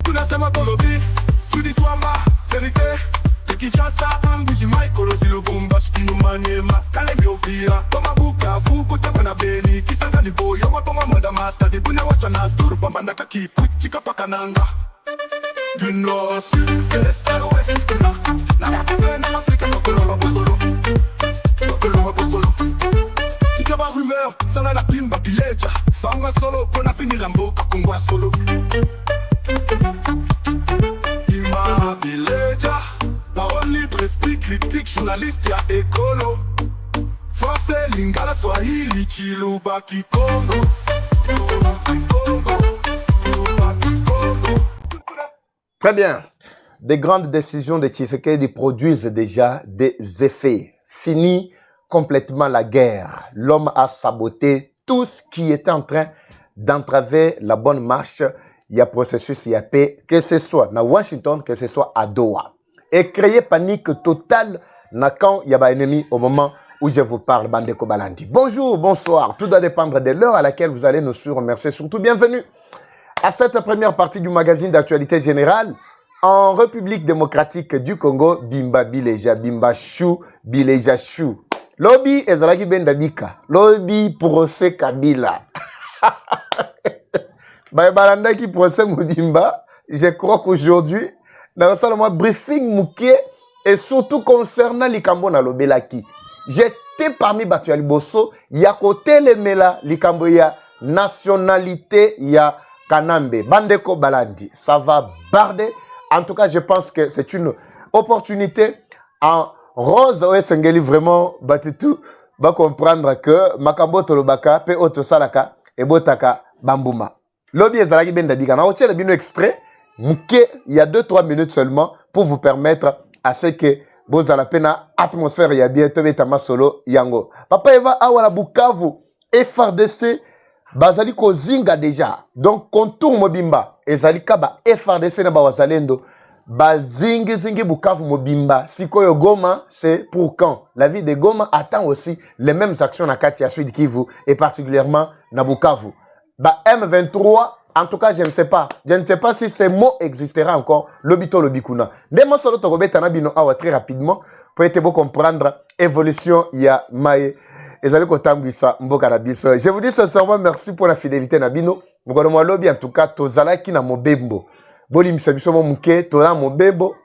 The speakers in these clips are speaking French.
tunasema kolobi tuditwamba verite tekichasa ambiji maikolo zilubumbashi kinumanyema kalemi ovira tomabuka vukutepa na beni kisanga ni boyo wapoma mwenda mata dibune wacha na turu pamba na kakipu chikapakananga du nord sud de l'est à l'ouest na wakase na Afrika makoloba bosolo sikaba rumeur sana na pimba bileja sanga solo pona finira mboka kongwa solo Bimba bileja parole libre esprit critique journaliste ya écolo français lingala swahili chiluba kikongo Très bien. Des grandes décisions de Tshisekedi produisent déjà des effets. Fini complètement la guerre. L'homme a saboté tout ce qui était en train d'entraver la bonne marche. Il y a processus, il y a paix, que ce soit à Washington, que ce soit à Doha. Et créer panique totale quand il y a un ennemi au moment où je vous parle, Bandeko Balandi. Bonjour, bonsoir. Tout doit dépendre de l'heure à laquelle vous allez nous suivre. Merci. Surtout, bienvenue à cette première partie du magazine d'actualité générale en République démocratique du Congo, Bimba Bileja, Bimba Chou, Bileja Chou. Lobby Ezraki Bendabika, Lobby procès Kabila. Baranda qui procès Moubimba, je crois qu'aujourd'hui, dans le briefing Mouké, et surtout concernant Likambo na Lobelaki, j'étais parmi Batuali Bosso, il y a côté les Mela, Likambo, il y a nationalité, il y a Kanambe, Bandeko Balandi, ça va barder. En tout cas, je pense que c'est une opportunité en Rose Oesengeli vraiment Batitu va comprendre que Makambo Tolobaka, Pe Otosalaka et Botaka Bambouma. Lobby Ezalaki Bendabika. On retient le bino extrait, Mouké, il y a 2-3 minutes seulement pour vous permettre à ce que Bozalapena atmosphère y a bientôt Betama Solo Yango. Papa Eva Awala Bukavu, FRDC. Bazali Kozinga déjà. Donc, contour Mobimba. Ezali Kaba, FRDC na Bawazalendo. Bazingi Bukavu Mobimba. Sikoyo Goma, c'est pour quand? La vie de Goma attend aussi les mêmes actions à Katia Sud Kivu et particulièrement na Bukavu. M23, en tout cas, je ne sais pas. Je ne sais pas si ces mots existera encore. Lobito Lobikuna. Demo Solo Togobeta Nabino Awa très rapidement pour être beau comprendre évolution. Il y a Maï. Je vous dis sincèrement merci pour la fidélité Nabino. Moukono lobby en tout cas tozala ki na mobembo. Boli misabiso mo muke tola mobembo.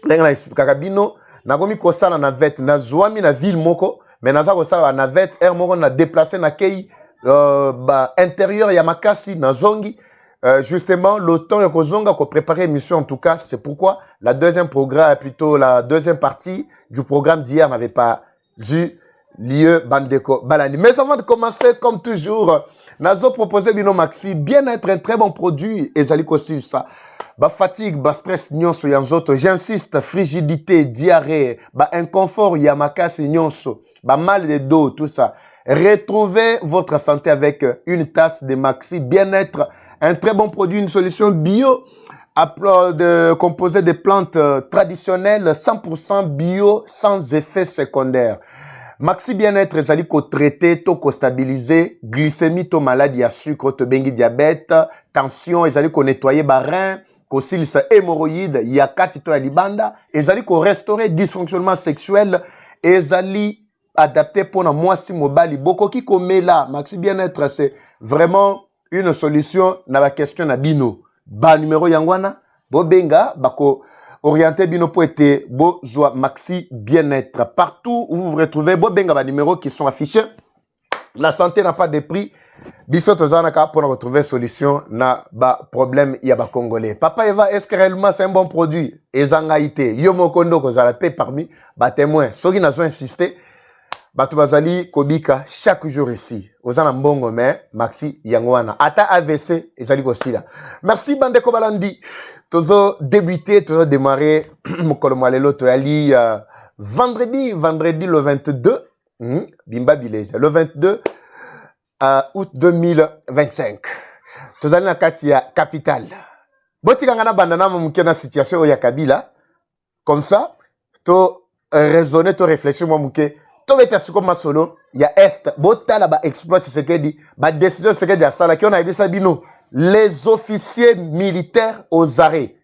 Lenga na expliquer bino na komi kosala na navette na zwami na ville moko mais naza kosala na navette air moko na déplacer na kei intérieur ya makasi na zongi justement le temps ya kozonga ko préparer émission en tout cas c'est pourquoi la deuxième partie du programme d'hier n'avait pas vu lieu Bandeko Balani. Mais avant de commencer, comme toujours, Nazo proposé Bino Maxi, bien-être un très bon produit, et Zali aussi ça. Fatigue, stress, nyonso yanzoto. J'insiste, frigidité, diarrhée, inconfort, yamakasi, nyonso, mal de dos, tout ça. Retrouvez votre santé avec une tasse de Maxi, bien-être, un très bon produit, une solution bio, composée de plantes traditionnelles, 100% bio, sans effet secondaire. Maxi bien-être, ezali ko traité, to ko stabiliser, glycémie, to maladie à sucre, to bengi diabète, tension, ezali ko nettoyer rein, ko silisa hémorroïde, yakati to ya libanda, ezali ko restaurer dysfonctionnement sexuel, ezali adapté pour na mwasi mobali, boko ki komela, Maxi bien-être, c'est vraiment une solution na la question na bino. Ba numéro yangwana, bo benga, bako orienté bino pour être beau joie Maxi bien-être partout où vous vous retrouvez beau benga ba numéros qui sont affichés. La santé n'a pas de prix. Biso tozanaka pour retrouver solution na ba problème ya ba congolais. Papa Eva, est-ce que réellement c'est un bon produit? Ezangaïté yo mokondo ko zala paix parmi ba témoins. Soki nazo insister Batu bazali kobika chaque jour ici. Ozana mbongo mais Maxi yangwana. Ata AVC ezali kosila. Merci Bandeko Balandi. Tozo débuter, tozo démarrer mokolo malelo toyali vendredi le 22 Bimba Bileja. Le 22 août 2025. Tozali na kati ya capitale. Botika ngana bandana muke na situation ya Kabila. Comme ça, to raisonner, to réfléchir moi muke. To beta suko masolo ya est. Botala ba exploit Tshisekedi, ba décision Tshisekedi ya sala ki on a ebisa bino. les officiers militaires aux arrêts.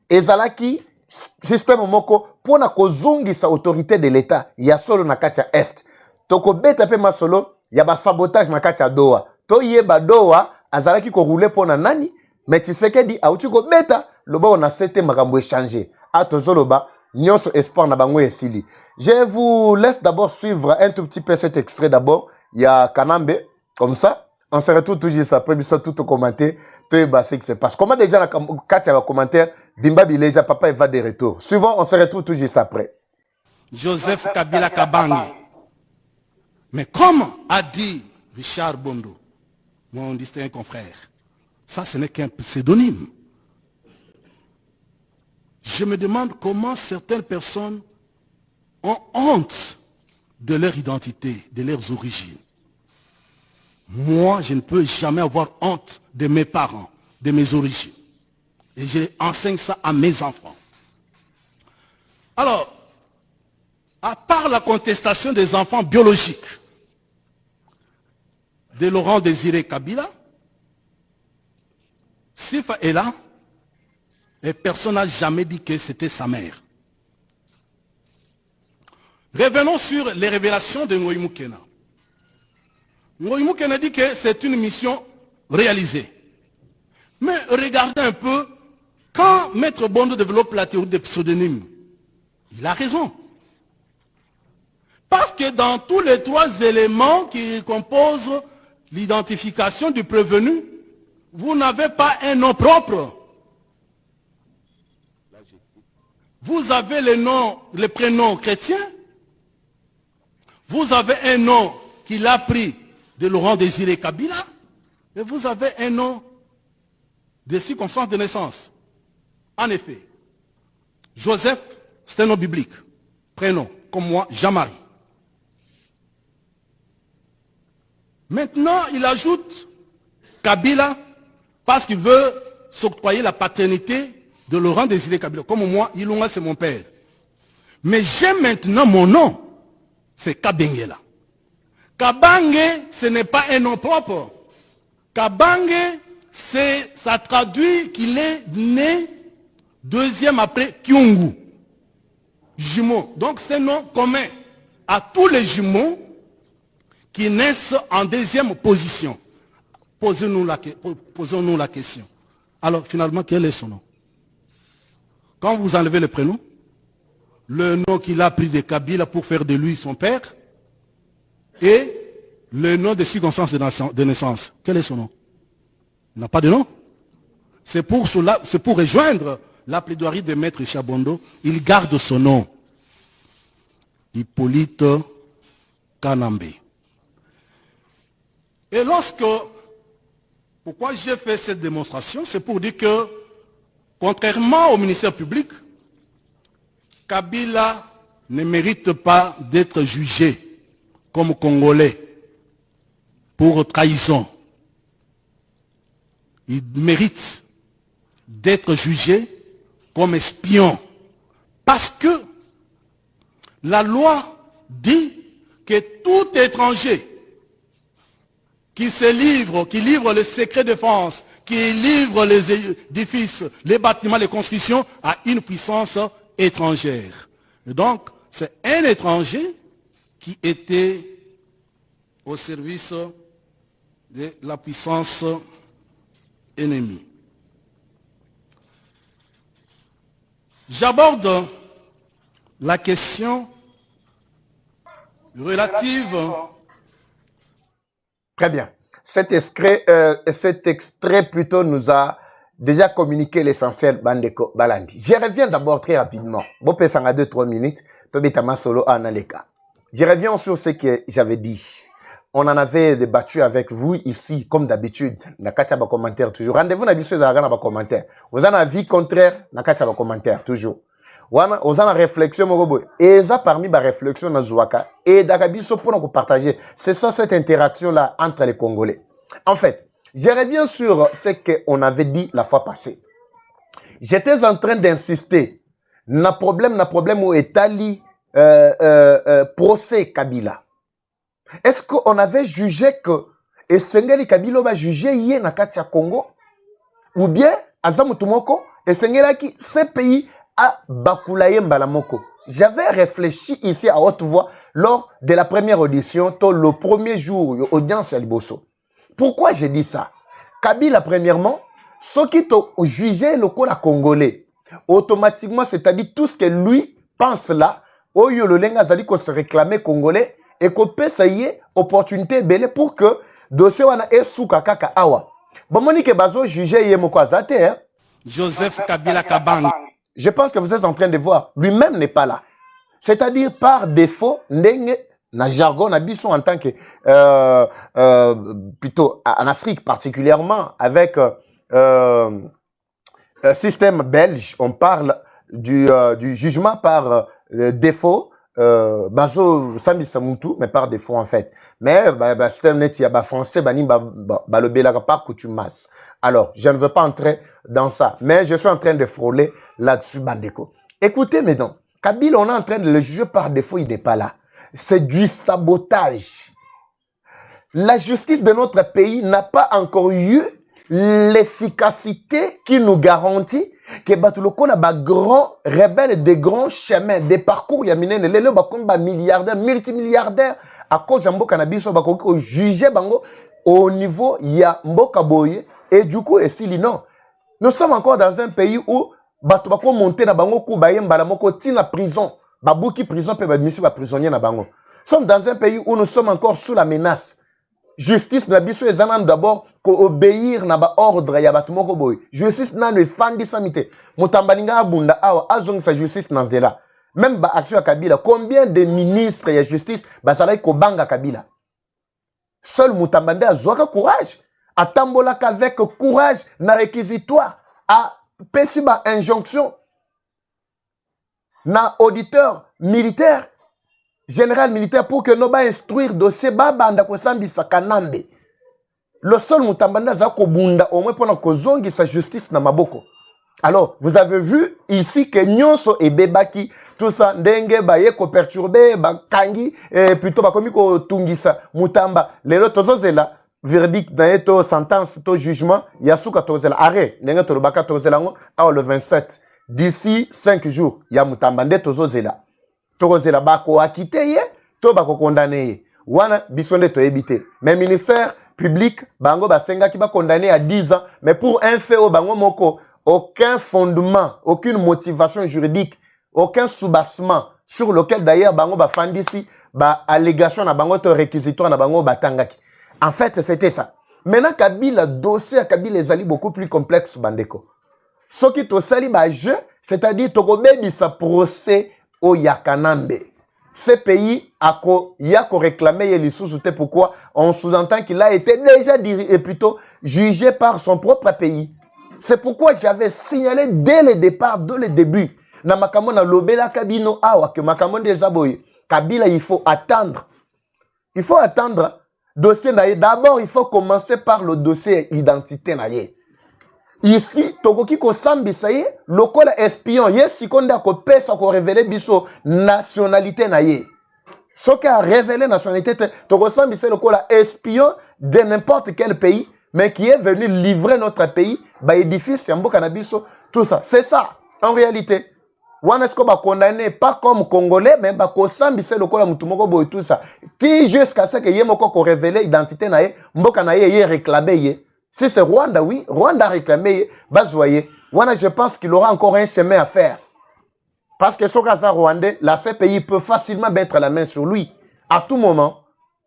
Ezalaki système moko pona kozongisa autorité de l'État ya solo na kati ya est. Toko beta pe masolo ya ba sabotage na kati ya Doha. To yeba Doha azalaki ko rouler pona nani mais Tshisekedi auti ko beta loba on a sete makambo échanger. Atozoloba nyonso espoir na bango esili. Je vous laisse d'abord suivre un tout petit peu cet extrait d'abord. Il y a Kanambe comme ça. On se retrouve tout juste après, mais ça tout au commentaire. Tout est ce qui se passe. Comment déjà, quand il y a un commentaire, Bimba Bileja, papa, il va de retour. Suivant, on se retrouve tout juste après. Joseph Kabila Kabange. Mais comme a dit Richard Bondo, mon distingué confrère, ça ce n'est qu'un pseudonyme. Je me demande comment certaines personnes ont honte de leur identité, de leurs origines. Moi, je ne peux jamais avoir honte de mes parents, de mes origines. Et j'enseigne ça à mes enfants. Alors, à part la contestation des enfants biologiques de Laurent Désiré Kabila, Sifa est là, et personne n'a jamais dit que c'était sa mère. Revenons sur les révélations de Ngoï Moukena. Ngoï Moukena dit que c'est une mission réalisée. Mais regardez un peu, quand Maître Bondo développe la théorie des pseudonymes, il a raison. Parce que dans tous les trois éléments qui composent l'identification du prévenu, vous n'avez pas un nom propre. Vous avez le prénom chrétien, vous avez un nom qu'il a pris de Laurent Désiré Kabila, et vous avez un nom de circonstance de naissance. En effet, Joseph, c'est un nom biblique. Prénom, comme moi, Jean-Marie. Maintenant, il ajoute Kabila parce qu'il veut s'octroyer la paternité de Laurent Désiré Kabila. Comme moi, Ilunga, c'est mon père. Mais j'ai maintenant mon nom. C'est Kabengela. Kabange, ce n'est pas un nom propre. Kabange, ça traduit qu'il est né deuxième après Kyungu. Jumeau. Donc c'est un nom commun à tous les jumeaux qui naissent en deuxième position. Posons-nous la question. Alors finalement, quel est son nom? Quand vous enlevez le prénom, le nom qu'il a pris de Kabila pour faire de lui son père, et le nom de circonstance de naissance, quel est son nom? Il n'a pas de nom. C'est pour rejoindre la plaidoirie de Maître Chabondo, il garde son nom. Hippolyte Kanambe. Et pourquoi j'ai fait cette démonstration, c'est pour dire que, contrairement au ministère public, Kabila ne mérite pas d'être jugé comme Congolais pour trahison. Il mérite d'être jugé comme espion. Parce que la loi dit que tout étranger qui livre les secrets de défense, qui livre les édifices, les bâtiments, les constructions à une puissance étrangère. Et donc, c'est un étranger qui était au service de la puissance ennemie. J'aborde la question relative... Très bien. Cet extrait plutôt nous a déjà communiqué l'essentiel, Bandeko Balandi. Je reviens d'abord très rapidement. Bon, pesanga 2-3 minutes. Tobitama solo analeka. Je reviens sur ce que j'avais dit. On en avait débattu avec vous ici, comme d'habitude. Nakatia ba commentaire toujours. Rendez-vous na biso za ba commentaire. Vous en avez avis contraire, nakatia ba commentaire toujours. Wana ozana réflexion moko et ça parmi ba réflexion na zuaka et dakabiso pour nous partager. C'est ça cette interaction là entre les Congolais. En fait, je reviens sur ce qu'on avait dit la fois passée. J'étais en train d'insister. Na problème où Etali procès Kabila. Est-ce qu'on avait jugé que Esengeli Kabila va juger hier na Katia Congo? ou bien azamutu moko esengelaki ce pays a bakulaye mbala moko. J'avais réfléchi ici à haute voix lors de la première audition, le premier jour, audience à Liboso. Pourquoi j'ai dit ça? Kabila, premièrement, ceux qui t'ont jugé le col congolais, automatiquement, c'est-à-dire tout ce que lui pense là, Oyo le lenga zali ko se réclamer congolais et qu'on peut ça y est opportunité belle pour que dossier wana esuka kaka awa. Bon moni ke bazo juger ye moko azate hein. Joseph Kabila Kabang. Je pense que vous êtes en train de voir, lui-même n'est pas là. C'est-à-dire par défaut, ndenge na jargon na biso en tant que plutôt en Afrique particulièrement avec système belge, on parle du jugement par défaut, bazo sami samutu, mais par défaut en fait. Mais système net ya ba français bani ba le belaka par coutumas. Alors, je ne veux pas entrer dans ça, mais je suis en train de frôler là-dessus, Bandeko. Écoutez maintenant, Kabila, on est en train de le juger par défaut, il n'est pas là. C'est du sabotage. La justice de notre pays n'a pas encore eu l'efficacité qui nous garantit que Batuloko a des grands rebelles, des grands chemins, des parcours, il y a des milliardaires, multimilliardaires, à cause de Mboka Nabiso, il juger au niveau, il y a Mboka Boye. Et du coup, non. Nous sommes encore dans un pays où Batubako monte na bango ku baye mbalamoko ti na prison. Babouki prison pe badmisi ba prisonnier na bango. Nous sommes dans un pays où nous sommes encore sous la menace. Justice na biso ezana d'abord ko obéir na ba ordre ya batumoko boy. Justice na ne fandi samite. Mutambalinga abunda awa azong sa justice na nzela. Même ba action ya Kabila, combien de ministres ya justice basalai ko banga Kabila. Seul Mutambande azwaka courage. Atambola qu'avec courage na réquisitoire à pesiba injonction na auditeur militaire général militaire pour que nous ba instruire dossier banda ko sambisa kanambe. Le seul Mutambanda za ko bunda au moins pendant ko zongi sa justice na maboko. Alors, vous avez vu ici que nyonso et bebaki tout ça ndenge ba ye ko perturber ba kangi et plutôt ba komi ko tungisa Mutamba lelo tozozela verdict dans to sentence to jugement yasuka tozela arrêt ndenge to baka tozela ngo le 27 d'ici 5 jours ya Mutambande tozozela tozela bako akite ye to bako condamner ye wana bisonde to ebité mais ministère public bango basenga ki ba condamner à 10 ans mais pour un fait au bango moko aucun fondement aucune motivation juridique aucun soubassement sur lequel d'ailleurs bango ba fandisi ba allégation na bango to réquisitoire na bango batangaki. En fait, c'était ça. Maintenant, Kabila, dossier à Kabila est beaucoup plus complexe, Bandeko. Ce qui est sali jeu, c'est-à-dire que sa procès au Yakanambe. Ce pays a réclamé les sous pourquoi on sous-entend qu'il a été déjà plutôt jugé par son propre pays. C'est pourquoi j'avais signalé dès le départ, dès le début, na makamona lobela kabino awa que makamona des aboye. Kabila, il faut attendre. Il faut attendre. Dossier naïe. D'abord, il faut commencer par le dossier identité naïe. Ici, tokoki ko sambi saye, lokola espion, yes, si konda ko pesa ko révéler biso nationalité naïe. Ce qui a révélé nationalité, toko sambi saye lokola espion de n'importe quel pays, mais qui est venu livrer notre pays, ba édifice, yambo kanabiso, tout ça. C'est ça, en réalité. Wanesko ba condamné pas comme Congolais, mais ba ko sambi se lokola mutumoko boy tout ça. Ti jusqu'à ce que yemoko ko révéler identité nae, mboka nae ye réclamé ye. Si c'est Rwanda, oui, Rwanda réclamé ye, bazoye. Wana je pense qu'il aura encore un chemin à faire. Parce que ce cas rwandais, la CPI peut facilement mettre la main sur lui à tout moment.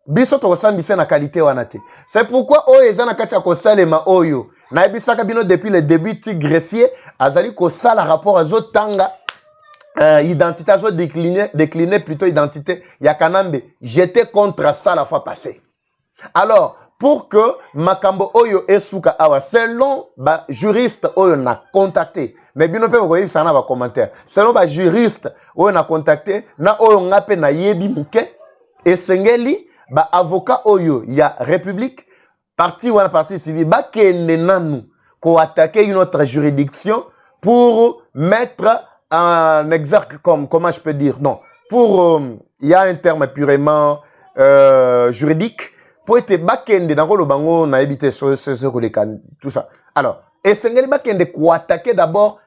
Biso to sambi se na qualité wanate. C'est pourquoi oyo ezana katia ko salema oyo. Na ebisaka bino depuis le début ti greffier azali ko sala rapport azo tanga identité, à décliner plutôt identité, Yakanambe. J'étais contre ça la fois passée. Alors, pour que Makambo Oyo Esuka Awa, selon ba juriste Oyo n'a contacté, mais bien on peut vous ça dans commentaire. Selon ba juriste Oyo n'a contacté, na Oyo ngape na yebi muke, et sengeli ba avocat Oyo ya République, parti ou un parti civil, ba kende nanu ko attaquer une autre juridiction pour mettre un exergue comme, comment je peux dire, non, pour, il y a un terme purement juridique, pour être bakende, dans le bango, on a évité tout ça. Alors, Et Sengeli Bakende ko attaquer d'abord,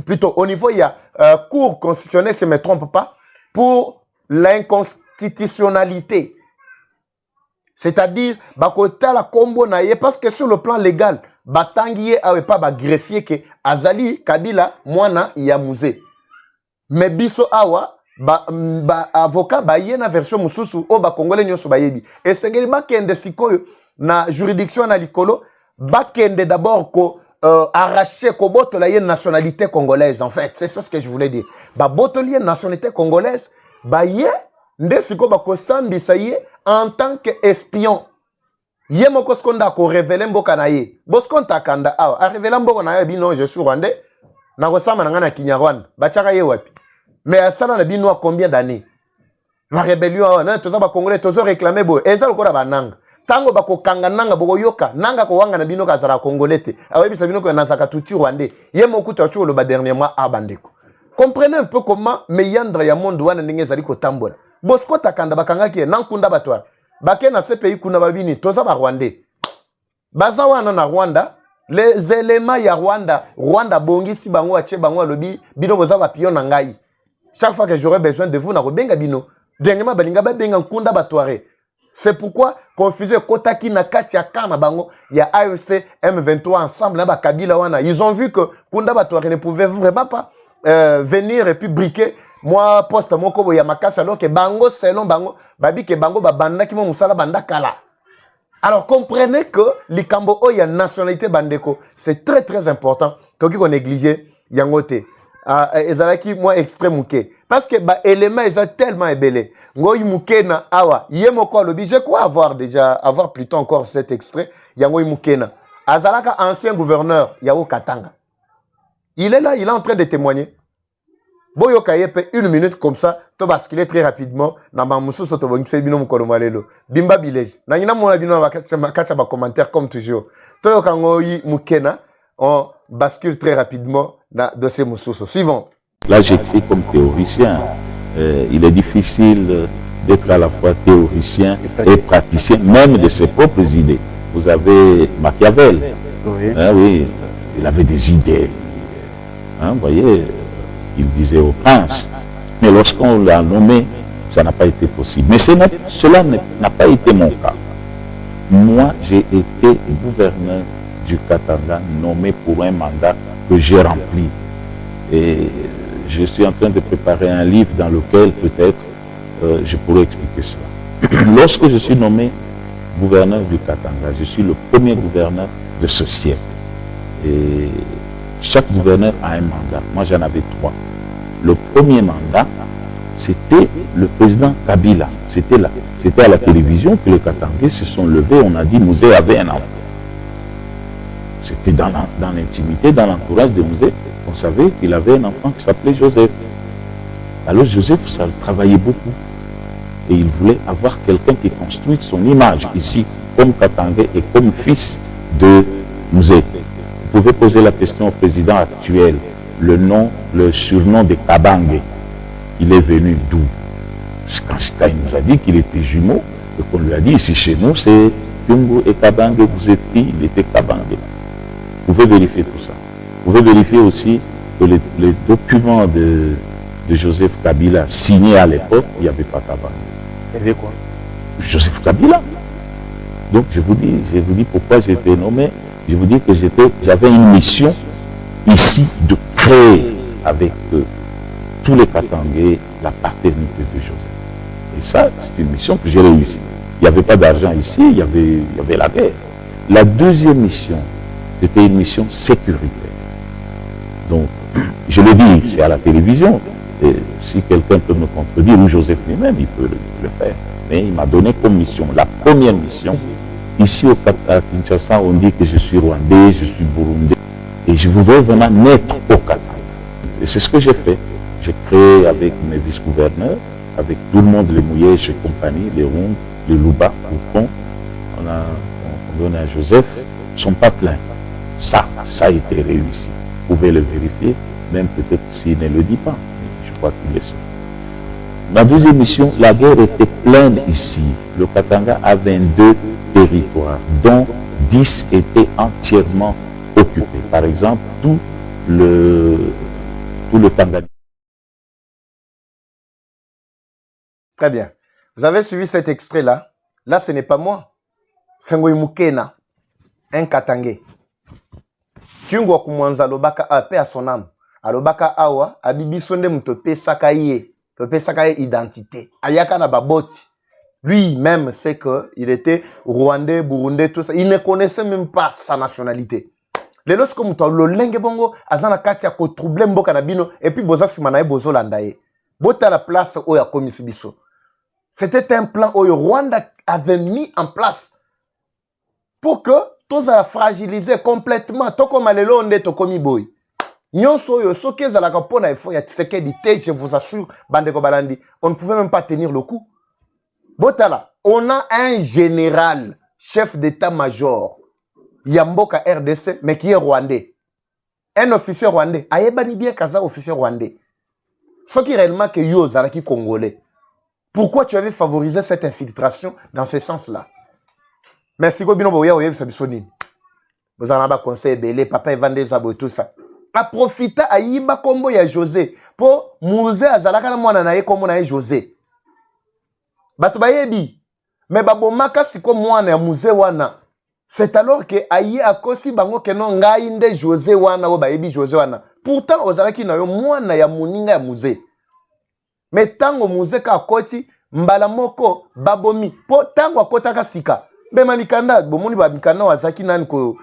plutôt au niveau, il y a Cour constitutionnelle, si je ne me trompe pas, pour l'inconstitutionnalité. C'est-à-dire, bakota la combo naie, parce que sur le plan légal, batangiye awe pas ba greffier que Azali Kabila mwana yamuze. Mais biso awa ba avocat ba yena version mususu o ba congolais nyoso ba yebi. Et Sengeli Bakende sikoyo na juridiction na likolo bakende d'abord ko arracher ko boto la nationalité congolaise en fait, c'est ça ce que je voulais dire. Ba boto la nationalité congolaise ba ye nde siko ba ko sambisa ye en tant qu'espion. Ye moko skonda ko révéler mboka na ye. Boskonta kanda awa a révéler mboka na ye bino je suis rwandais na ko sama na Kinyarwanda. Ba tchaka ye wapi. Mais ça na bino combien d'années? La rébellion na toza ba congolais tozo réclamer bo. Eza lokola ba nanga. Tango bako kanga nanga boko yoka nanga ko wanga na bino ka zara congolais. Awebi sa bino ko na saka tutu rwandais. Ye moko to chuo le ba dernièrement abandeko. Comprenez un peu comment meyandre ya monde wana ndenge zali ko tambola. Bosko takanda bakanga ki nankunda batwa. Bake na ce pays kuna babini toza ba rwandais. Baza wana na Rwanda, les éléments ya Rwanda bongi si bango ache bango lobi bino boza ba pion na ngai. Chaque fois que j'aurai besoin de vous na ko benga bino. Dernièrement balinga ba benga nkunda batware. C'est pourquoi confuser Kotaki na Katia Kama Bango, il y a AFC M23 ensemble là Kabila wana. Ils ont vu que Kunda Batouare ne pouvait vraiment pas venir et puis briquer moi poste mon kobo ya makasa alors que Bango selon Bango babi que Bango ba banda ki mo musala banda kala. Alors comprenez que likambo o ya nationalité bandeko, c'est très important. Toki ko négliger yangote. Ezalaki moi extrême mouké parce que ba élément est tellement ébélé ngoy mouké na awa yemoko lobi je crois avoir plutôt encore cet extrait yangoy mouké na azalaka ancien gouverneur Yao Katanga. Il est là, il est en train de témoigner. Boyo kayepe une minute comme ça to basculer très rapidement na mamusu soto bongise bino mukolo malelo bimba village na nyina mona bino kacha ba commentaire comme toujours to kangoyi mukena on bascule très rapidement dans dossier Moussousso. Suivant. Là, j'écris comme théoricien. Il est difficile d'être à la fois théoricien et praticien, même de ses propres idées. Vous avez Machiavel. Oui. Hein, oui, il avait des idées. Hein, vous voyez, il disait au prince. Mais lorsqu'on l'a nommé, ça n'a pas été possible. Mais cela n'a pas été mon cas. Moi, j'ai été gouverneur du Katanga, nommé pour un mandat que j'ai rempli. Et je suis en train de préparer un livre dans lequel peut-être je pourrais expliquer cela. Lorsque je suis nommé gouverneur du Katanga, je suis le premier gouverneur de ce siècle. Et chaque gouverneur a un mandat. Moi, j'en avais 3. Le premier mandat, c'était le président Kabila. C'était à la télévision que les Katangais se sont levés. On a dit Mouzé avait un enfant. C'était dans l'intimité, dans l'entourage de Mouzé, on savait qu'il avait un enfant qui s'appelait Joseph. Alors Joseph, ça le travaillait beaucoup. Et il voulait avoir quelqu'un qui construise son image ici, comme Katangais et comme fils de Mouzé. Vous pouvez poser la question au président actuel, le surnom de Kabange. Il est venu d'où? Quand il nous a dit qu'il était jumeau, et qu'on lui a dit ici chez nous, c'est Tumbo et Kabange, vous êtes qui? Il était Kabange. Vous pouvez vérifier tout ça. Vous pouvez vérifier aussi que les documents de Joseph Kabila signés à l'époque, il n'y avait pas Kabange. Il y avait quoi? Joseph Kabila. Donc je vous dis pourquoi j'ai été nommé. Je vous dis que j'avais une mission ici de créer avec tous les Katangais la paternité de Joseph. Et ça, c'est une mission que j'ai réussi. Il n'y avait pas d'argent ici, il y avait la guerre. La deuxième mission, c'était une mission sécuritaire. Donc, je le dis, c'est à la télévision. Et si quelqu'un peut me contredire, ou Joseph lui-même, il peut le faire. Mais il m'a donné comme mission, la première mission. Ici à Kinshasa, on dit que je suis rwandais, je suis burundais. Et je voudrais vraiment naître au Katanga. Et c'est ce que j'ai fait. J'ai créé avec mes vice-gouverneurs, avec tout le monde, les Mouillés, chez compagnie, les Rondes, les Louba, Oupon. On donne à Joseph son patelin. Ça a été réussi. Vous pouvez le vérifier, même peut-être s'il ne le dit pas. Je crois qu'il le sait. Ma deuxième mission, la guerre était pleine ici. Le Katanga a 22 territoires, dont 10 étaient entièrement occupé. Par exemple, tout le Tanganyika. Très bien. Vous avez suivi cet extrait-là. Là, ce n'est pas moi. C'est Ngoï Mukena, un Katangé. Kyungo Kumwanza Lobaka a paix à son âme. Alobaka awa, abibi sonde mtope sakaye. Tope sakaye identité. Ayaka na baboti. Lui-même sait qu'il était rwandais, burundais, tout ça. Il ne connaissait même pas sa nationalité. Les lorsque muto lo lenge bongo azana kati ya ko troubler mboka na bino et puis boza simana bozo landaye. Bota la place o ya komisibiso. C'était un plan où le Rwanda avait mis en place pour que tous a fragilisé complètement. Toko malelo onde tokomi boy. Nyonso yo soki ezalaka pona efo ya Tshisekedi te, je vous assure, Bandeko Balandi, on ne pouvait même pas tenir le coup. Botala, on a un général, chef d'état-major, Yamboka RDC, mais qui est rwandais. Un officier rwandais. Ayebani bien kaza officier rwandais. Ce qui réellement que yo zalaki congolais. Pourquoi tu avais favorisé cette infiltration dans ce sens-là? Merci Gobino Boya Oyev Sabisoni. Vous en avez conseil belé, papa Evandé Zabo et tout ça. A profité à Yiba Kombo ya José. Pour Mouzé Azalaka na mwana na ye kombo na ye José. Bato bayebi. Mais babomaka siko mwana ya Mouzé wana. C'est alors que ayi akosi bango keno ngainde José wana o bayebi José wana. Pourtant ozalaki na yo mwana ya muninga ya Mouzé. Mais tango Mouzé ka koti mbala moko babomi. Po tango akotaka sika. Bema mikanda bomoni ba mikanda wazaki nani ko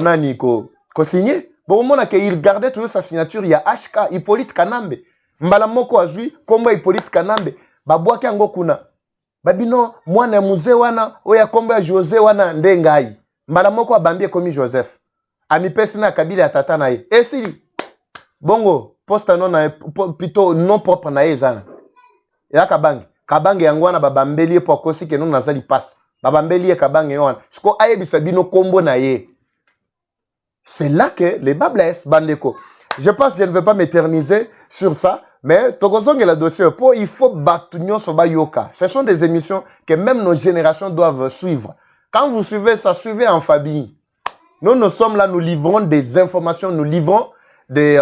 nani ko signé. Bon, il gardait toujours sa signature, il y a HK, Hippolyte Kanambe. Mbala moko azui, kombo Hippolyte Kanambe. Babwaki ango kuna. Babino, mwana muze wana, oya kombo ya José wana ndengai. Mbala moko abambie komi Joseph. Ami pesi na kabila ya tata na ye. Esili. Bongo, posta non na plutôt non propre na ye zana. Ya kabangi. Kabangi yango wana babambeli po kosi ke non nazali passe. Babambeli kabangi wana. Siko ayebisa bino kombo na ye. C'est là que les bas blessent, Bandeko. Je pense que je ne vais pas m'éterniser sur ça, mais Tokozong et la dossier, il faut battre Yoka. Ce sont des émissions que même nos générations doivent suivre. Quand vous suivez ça, suivez en famille. Nous sommes là, nous livrons des informations, nous livrons des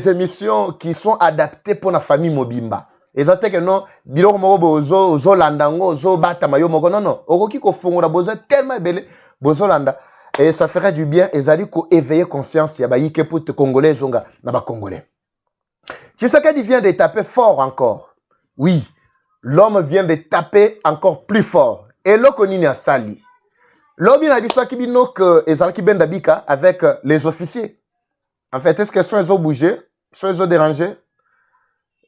émissions qui sont adaptées pour la famille Mobimba. Et ça, c'est que non, biloko moko ozo landango, ozo bata mayo moko, non. Okoki ko fongola boza tellement belé, bozo landa. Et ça ferait du bien, et ça dit qu'on éveille conscience, il y a des Congolais, Congolais, zonga, naba Congolais. Tshisekedi vient de taper fort encore. Oui, l'homme vient de taper encore plus fort. Et l'Okonini a sali. L'homme a dit ça qui bino que Ezalaki Bendabika avec les officiers. En fait, est-ce que ils ont bougé, ils ont dérangé?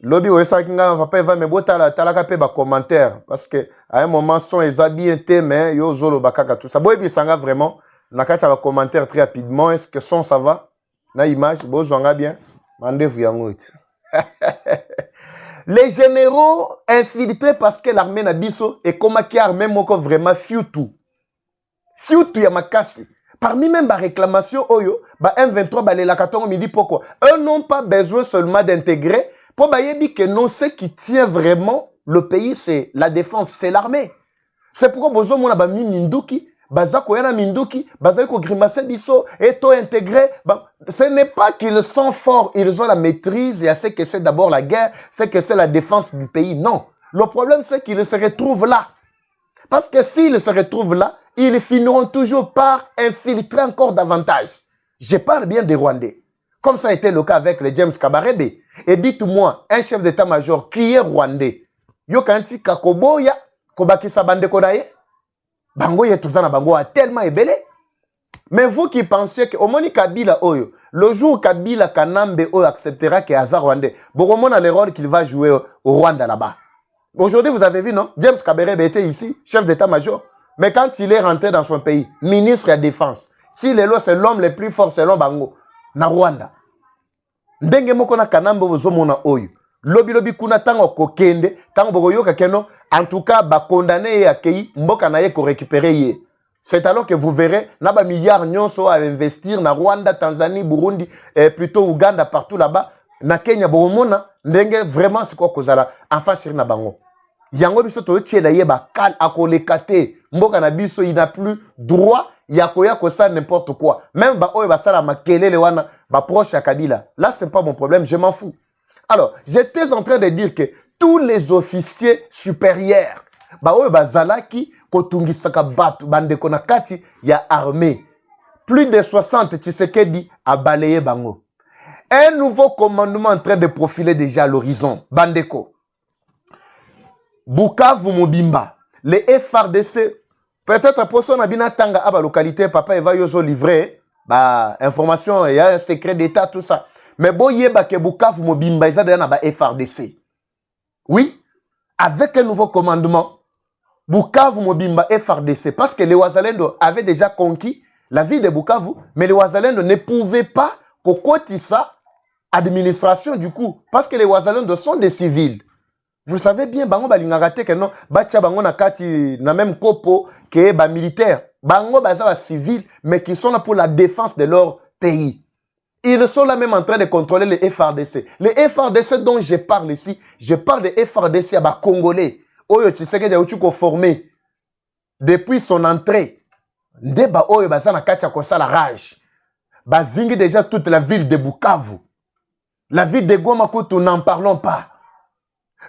L'homme va pas me botter la talaka ba commentaire parce que à un moment son ils habillent mais yo zolo bakaka tout ça. Boy bisanga vraiment. Nakati va commentaire très rapidement. Est-ce que son ça va? Na image, bon, j'en ai bien. Mandez-vous yango. Les généraux infiltrés parce que l'armée Nabiso est comme qui armée moko vraiment fiutu. Fiutu ya makasi. Parmi même la réclamation oyo, ba M23 ba la katongo midi pourquoi? Eux n'ont pas besoin seulement d'intégrer pour ba yebi que non ce qui tient vraiment le pays c'est la défense, c'est l'armée. C'est pourquoi bozo mona ba minduki Bazako yana minduki, bazako grimace biso, et to intégré. Ce n'est pas qu'ils sont forts, ils ont la maîtrise, et c'est que c'est d'abord la guerre, c'est que c'est la défense du pays. Non. Le problème, c'est qu'ils se retrouvent là. Parce que s'ils se retrouvent là, ils finiront toujours par infiltrer encore davantage. Je parle bien des Rwandais. Comme ça a été le cas avec le James Kabarebe. Et dites-moi, un chef d'état-major qui est Rwandais, Yokanti Kakoboya, Kobakisa Bande Kodaye, Bango Yetuzana Bango a tellement ébélé. Mais vous qui pensiez que Omoni Kabila Oyo, le jour Kabila Kanambe Oyo acceptera qu'il y a Hazard Rwandais, Boromon a l'erreur qu'il va jouer au Rwanda là-bas. Aujourd'hui, vous avez vu, non? James Kabarebe était ici, chef d'état-major. Mais quand il est rentré dans son pays, ministre de la Défense, s'il est là, c'est l'homme le plus fort, c'est l'homme Bango, na Rwanda. Ndenge moko na Kanambe Ozomona Oyo. Lobi kuna tango kokende, tango bogoyoka keno, en tout cas, ba condamné et accueilli, mboka na ye ko récupérer ye. C'est alors que vous verrez, naba milliards nyonso à investir na Rwanda, Tanzanie, Burundi, et plutôt Ouganda, partout là-bas, na Kenya, boromona, ndenge vraiment c'est quoi kozala, enfin chéri na bango. Yango biso to tchela ye ba kal akolekate, mboka na biso il n'a plus droit yakoya ko ça n'importe quoi. Même ba oyo basala makelele wana ba proche à Kabila. Là c'est pas mon problème, je m'en fous. Alors, j'étais en train de dire que tous les officiers supérieurs ba oyo bazalaki kotungisaka batu bandeko na kati ya armée. Plus de 60 Tshisekedi a balayé bango. Un nouveau commandement en train de profiler déjà à l'horizon. Bandeko. Bukavu Mobimba. Les FRDC. Peut-être pour son abina tanga à la localité, papa va yozo livrer. Bah, information, il y a un secret d'état, tout ça. Mais bon, yeba ke Bukavu Mobimba, ils ont des FRDC. Oui. Avec un nouveau commandement. Bukavu Mobimba FRDC. Parce que les Ouazalendo avaient déjà conquis la ville de Bukavu, mais les Ouazalendo ne pouvaient pas cocoter ça administration du coup, parce que les Ouazalendo sont des civils. Vous savez bien, bango balingagate que non, batia bango na kati na même copo que ba militaire. Bango baza civils, mais qui sont là pour la défense de leur pays. Ils sont là même en train de contrôler les FRDC. Les FRDC dont je parle ici, je parle des FRDC à ba Congolais. Oyo Tshisekedi a eu formé depuis son entrée. Ndeba oyo baza na kati ya la rage. Bazingi déjà toute la ville de Bukavu. La ville de Goma, nous n'en parlons pas.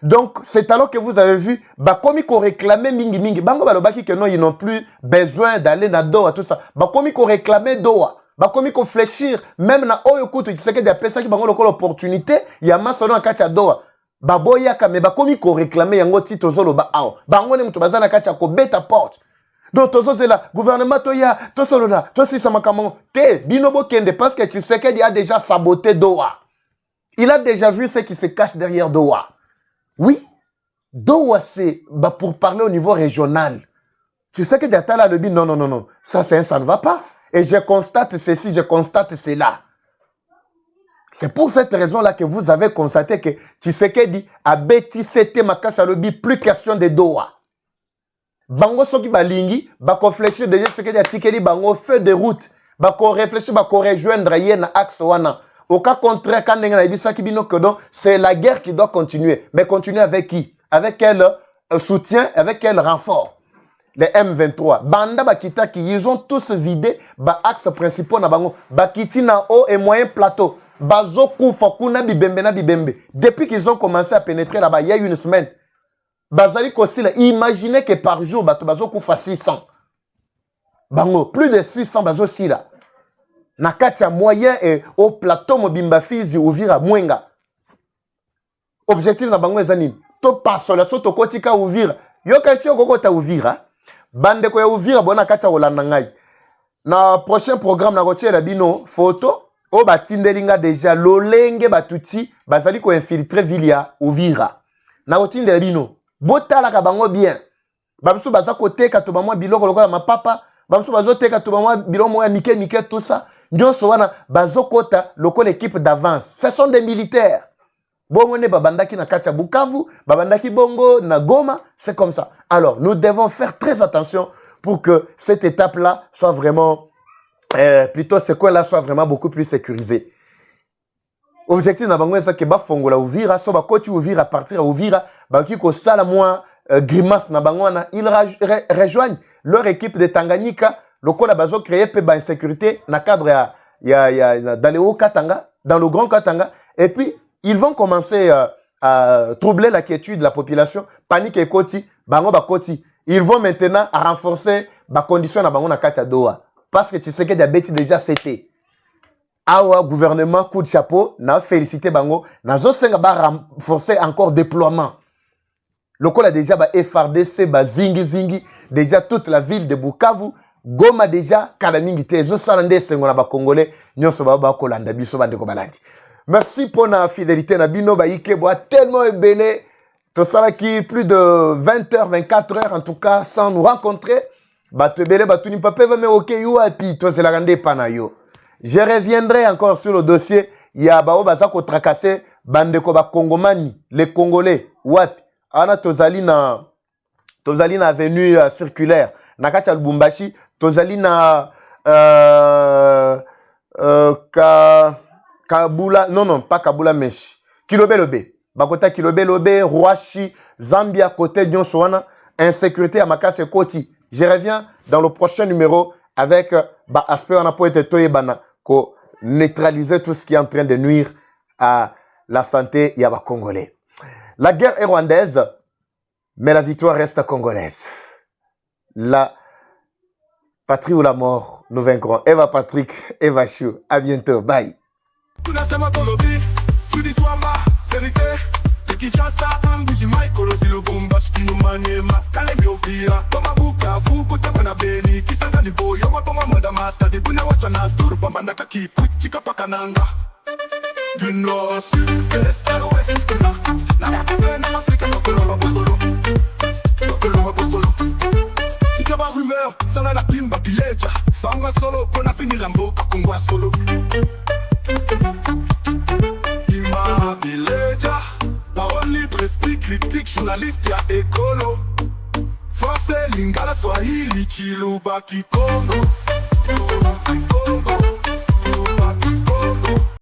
Donc, c'est alors que vous avez vu, bakomi ko réclamer mingi mingi. Bango balobaki que non, ils n'ont plus besoin d'aller na Doha, tout ça. Bakomi ko réclamer Doha. Bakomi ko fléchir. Même na oyo kutu, tu sais que des personnes qui bango l'opportunité, il y a masse na kati ya Doha. Baboya kame, bakomi ko réclamer yango tito zolo ba ao. Bango ne mutu bazana kati ya ko beta porte. Donc, tout ça, c'est là. Gouvernement, toya, tout ça, là. Tout ça, c'est ma caméra. Té, binobo kende, parce que tu sais qu'il a déjà saboté Doha. Il a déjà vu ce qui se cache derrière Doha. Oui. Doha, c'est pour parler au niveau régional. Tu sais que Diatala le dit, non, non, non, non. Ça ne va pas. Et je constate ceci, je constate cela. C'est pour cette raison-là que vous avez constaté que Tshisekedi a bêti c'était Makassa Lobi, plus question de Doha. Bango soki balingi, bako réfléchir déjà ce que a tikeli bango feu de route, bako réfléchir, bako rejoindre yena axe wana. Au cas contraire, quand nenga ibisa kibino kodon, c'est la guerre qui doit continuer. Mais continuer avec qui? Avec quel soutien, avec quel renfort? Les M23. Banda bakita qui ils ont tous vidé ba axe principal na bango, bakiti na haut et moyen plateau. Bazo kufa kuna bibembe na bibembe. Depuis qu'ils ont commencé à pénétrer là-bas, il y a une semaine. Bazali Kosila, imaginez que par jour, bazo koufa 600. Bango, plus de 600 bazo sila. Nakatia moyen et au plateau Mobimba Fizi Uvira Mwenga. Objectif na bango ezanini. To pasola so to kotika Uvira. Yo kati okoko ta Uvira. Bande ko ya Uvira bona katia olanda ngai. Na prochain programme na rotier la bino photo o batindelinga déjà lolenge batuti bazali ko infiltrer Vilia Uvira. Na rotier bino botala ka bango bien. Bamsu baza koteka to bamwa biloko lokola mapapa, bamsu bazo teka to bamwa biloko moya mike tout ça. Nyonso wana bazo kota lokola équipe d'avance. Ce sont des militaires. Bongo ne babandaki na katia Bukavu, babandaki bongo na Goma, c'est comme ça. Alors, nous devons faire très attention pour que cette étape-là soit vraiment plutôt ce coin-là soit vraiment beaucoup plus sécurisé. Objectif na bango ça que ba fongola Uvira, so ba koti Uvira à partir à Uvira, ba ki ko sala moi grimace na bango na ils rejoignent leur équipe de Tanganyika, lokola bazo créer pe ba insécurité na cadre dans le haut Katanga, dans le grand Katanga et puis ils vont commencer à troubler la quiétude de la population, panique et koti, bango ba koti. Ils vont maintenant à renforcer ba condition na bango na katia Doha parce que tu sais que diabète déjà c'était awa gouvernement coup de chapeau na félicité bango na zo senga ba renforcer encore déploiement lokola déjà ba FRDC ba zingi déjà toute la ville de Bukavu Goma déjà kala mingi te zo salande sengo na ba congolais nyonso ba kolanda biso bande ko balandi. Merci pour la fidélité na bino ba ike boa tellement ebelé to sala qui plus de 20 heures 24 heures en tout cas sans nous rencontrer ba te belé ba tuni papa va me OK yo et puis to c'est la rande pana yo. Je reviendrai encore sur le dossier. Il y a bao bazako tracasser bandeko ba Congomani, les Congolais. Wapi? Ana tozali na avenue circulaire. Nakati Lubumbashi, tozali na Kabula, non, pas Kabula Mesh. Kilobelobe. Bakota Kilobelobe, Rwashi, Zambia, côté Nyonsoana, insécurité à Makase Koti. Je reviens dans le prochain numéro avec aspect on a pas été toyebana ko neutraliser tout ce qui est en train de nuire à la santé yaba congolais. La guerre est rwandaise, mais la victoire reste congolaise. La patrie ou la mort, nous vaincrons. Eva Patrick, Eva Chou. À bientôt. Bye. Du nord au sud, de l'est à l'ouest, na makasé na Afrique, Nokoloba Bosolo, Nokoloba Bosolo. Si tu as pas rumeur, ça n'a la pimba bileja, sanga solo, qu'on a fini Rambo, Kakungwa solo. Pimba bileja, parole libre, esprit critique, journaliste ya écolo. Français, lingala, swahili, chiluba, kikongo.